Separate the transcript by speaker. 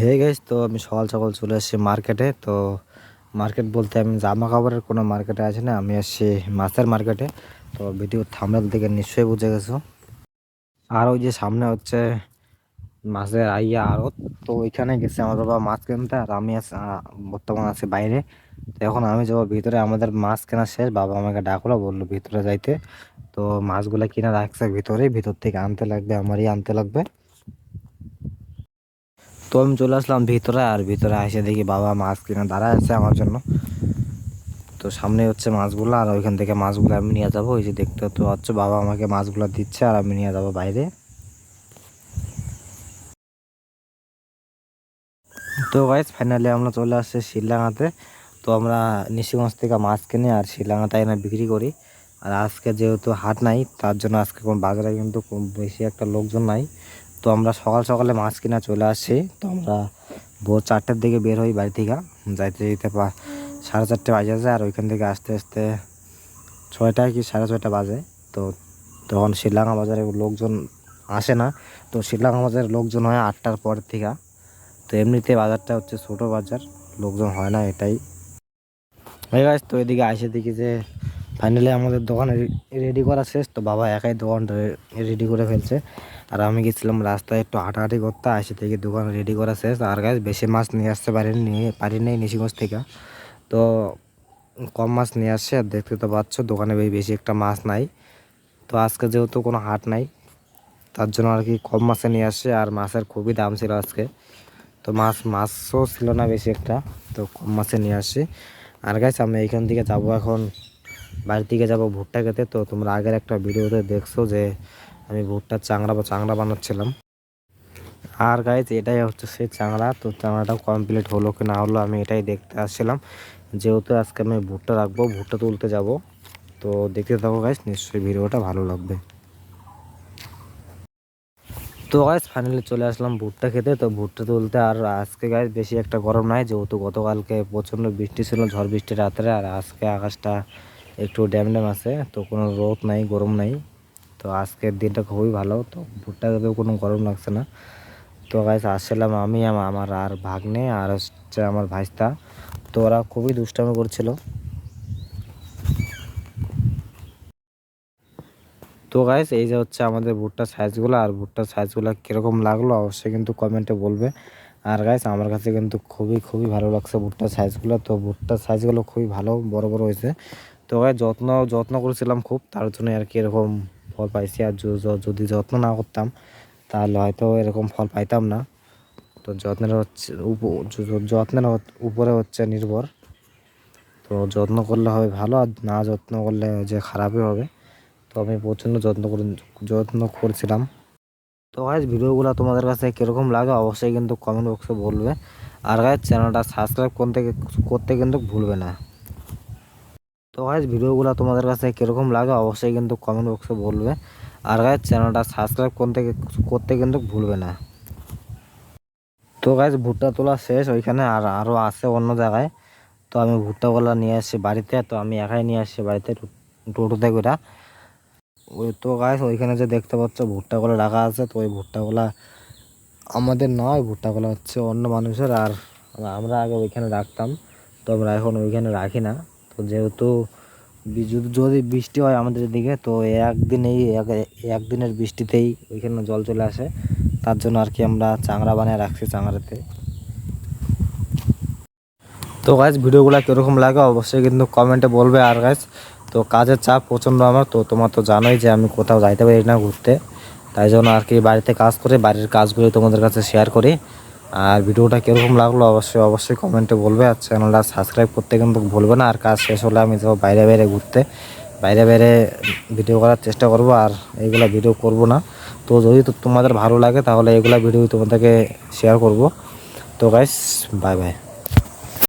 Speaker 1: Hey guys, তো আমি সকাল সকাল চলে এসেছি মার্কেটে। তো মার্কেট বলতে আমি জামা কাপড়ের কোনো মার্কেটে আছি না, আমি এসেছি মাছের মার্কেটে। তো ভিডিও থাম্বনেল থেকে নিশ্চয়ই বুঝে গেছো। আর ওই যে সামনে হচ্ছে মাছের আড়ত। তো ওইখানে গেছে আমার বাবা মাছ কিনতে, আর আমি বর্তমান আছি বাইরে। তো এখন আমি যাবো ভিতরে, আমাদের মাছ কেনা শেষ, বাবা আমাকে ডাকলো, বললো ভিতরে যাইতে। তো মাছগুলা কিনা রাখছে ভিতরে, ভিতর থেকে আনতে লাগবে, আমারই আনতে লাগবে। তো আমি চলে আসলাম ভিতরে, আর ভিতরে এসে দেখি বাবা মাছ কিনে দাঁড়ায় আছে আমার জন্য। তো সামনে হচ্ছে মাছগুলো, আর ওইখান থেকে মাছগুলো আমি নিয়ে যাবো। ওই যে দেখতে তো হচ্ছে বাবা আমাকে মাছগুলো দিচ্ছে, আর আমি নিয়ে যাবো বাইরে। তো গাইস ফাইনালি আমরা চলে আসছি শিলডাঙ্গাতে। তো আমরা নিশিগঞ্জ থেকে মাছ কিনে আর শিলডাঙ্গাতে এনে বিক্রি করি। আর আজকে যেহেতু হাট নাই, তার জন্য আজকে কোন বাজারে কিন্তু খুব বেশি একটা লোকজন নাই। তো আমরা সকাল সকালে মাছ কিনা চলে আসছি। তো আমরা ভোর 4টার দিকে বের হই বাড়ি থেকে, যাইতে যেতে 4:30 বাজে যায়। আর ওইখান থেকে আসতে আসতে 6টা কি 6:30 বাজে। তো তখন শিলডাঙ্গা বাজারে লোকজন আসে না। তো শিলডাঙ্গা বাজারে লোকজন হয় 8টার পর থেকে। তো এমনিতে বাজারটা হচ্ছে ছোটো বাজার, লোকজন হয় না, এটাই। হয়ে গেছে। তো এদিকে আসে দেখি যে ফাইনালি আমাদের দোকান রেডি করা শেষ। তো বাবা একাই দোকানটা রেডি করে ফেলছে, আর আমি গেছিলাম রাস্তায় একটু হাঁটাহাঁটি করতে। আসে থেকে দোকান রেডি করা শেষ। আর গাছ বেশি মাছ নিয়ে আসতে পারিনি নিশিগঞ্জ থেকে। তো কম মাছ নিয়ে আসছে, আর দেখতে তো পাচ্ছ দোকানে বেশি একটা মাছ নাই। তো আজকে যেহেতু কোনো হাট নাই, তার জন্য আর কি কম মাছে নিয়ে আসছে। আর মাছের খুবই দাম ছিল আজকে। তো মাছও ছিল না বেশি একটা, তো কম মাছে নিয়ে আসছি। আর গাইস আমি এইখান থেকে যাবো এখন, বাড়ির দিকে যাবো ভুট্টা খেতে। তো তোমরা আগের একটা ভিডিওতে দেখছো যে আমি ভুট্টার চাংড়া বানাচ্ছিলাম। আর গাইস এটাই হচ্ছে সেই চাংড়া। তো চাংড়াটাও কমপ্লিট হলো কি না হলো আমি এটাই দেখতে আসছিলাম। যেহেতু আজকে আমি ভুট্টা রাখবো, ভুট্টা তুলতে যাব। তো দেখতে থাকো গাইস, নিশ্চয়ই ভিডিওটা ভালো লাগবে। তো গাইস ফাইনালি চলে আসলাম ভুট্টা খেতে। তো ভুট্টা তুলতে। আর আজকে গাইস বেশি একটা গরম নাই, যেহেতু গতকালকে প্রচণ্ড বৃষ্টি ছিল, ঝড় বৃষ্টি রাত্রে। আর আজকে আকাশটা একটু ড্যাম আছে, তো কোনো রোদ নাই, গরম নাই। তো আজকের দিনটা খুবই ভালো। তো ভুট্টা খেতেও কোনো গরম লাগছে না। তো গাইস আসছিলাম আমি, আমার আর ভাগ্নে, আর হচ্ছে আমার ভাইস্তা। তো ওরা খুবই দুষ্টামি করছিল। তো গাইস এই যে হচ্ছে আমাদের ভুট্টার সাইজগুলো, আর ভুট্টার সাইজগুলো কীরকম লাগলো অবশ্যই কিন্তু কমেন্টে বলবে। আর গাইস আমার কাছে কিন্তু খুবই খুবই ভালো লাগছে ভুট্টার সাইজগুলো। তো ভুট্টার সাইজগুলো খুবই ভালো, বড় বড় হয়েছে। তো গাইস যত্ন করেছিলাম খুব, তার জন্য আর কি এরকম ফল পাইছি। আর যদি যত্ন না করতাম তাহলে হয়তো এরকম ফল পাইতাম না। তো যত্নের উপরে হচ্ছে নির্ভর। তো যত্ন করলে হবে ভালো, আর না যত্ন করলে যে খারাপই হবে। তো আমি প্রচণ্ড যত্ন করছিলাম। তো গাইজ ভিডিওগুলো তোমাদের কাছে কীরকম লাগে অবশ্যই কিন্তু কমেন্ট বক্সে বলবে। আর গাইজ চ্যানেলটা সাবস্ক্রাইব করতে কিন্তু ভুলবে না। তো গাইজ ভিডিওগুলো তোমাদের কাছে কীরকম লাগে অবশ্যই কিন্তু কমেন্ট বক্সে বলবে। আর গাইজ চ্যানেলটা সাবস্ক্রাইব করতে কিন্তু ভুলবে না। তো গাইজ ভুট্টা তোলা শেষ ওইখানে, আর আরও আছে অন্য জায়গায়। তো আমি ভুট্টাগুলো নিয়ে আসছি বাড়িতে। তো আমি একাই নিয়ে আসছি বাড়িতে টোটোতে করে। ওই তো গাইস ওইখানে যে দেখতে পাচ্ছ ভুট্টাগুলো রাখা আছে, তো ওই ভুট্টাগুলা আমাদের নয়, ভুট্টাগুলো হচ্ছে অন্য মানুষের। আর আমরা আগে ওইখানে রাখতাম, তো আমরা এখন ওইখানে রাখি না। তো যেহেতু যদি বৃষ্টি হয় আমাদের দিকে, তো একদিনের বৃষ্টিতেই ওইখানে জল চলে আসে। তার জন্য আর কি আমরা চাংড়া বানিয়ে রাখছি চাংড়াতে। তো গাইজ ভিডিওগুলো কীরকম লাগে অবশ্যই কিন্তু কমেন্টে বলবে। আর গাইজ তো কাজের চাপ প্রচণ্ড আমার, তো তোমার তো জানোই যে আমি কোথাও যাইতে পারি না ঘুরতে। তাই জন্য আর কি বাড়িতে কাজ করে, বাড়ির কাজগুলি তোমাদের কাছে শেয়ার করি। আর ভিডিওটা কীরকম লাগলো অবশ্যই কমেন্টে বলবে। আর চ্যানেলটা সাবস্ক্রাইব করতে কিন্তু ভুলবে না। আর কাজ শেষ হলে আমি যাবো বাইরে ঘুরতে, বাইরে ভিডিও করার চেষ্টা করব। আর এইগুলা ভিডিও করব না। তো যদি তোমাদের ভালো লাগে তাহলে এইগুলা ভিডিও তোমাদেরকে শেয়ার করব। তো গাইস বাই বাই।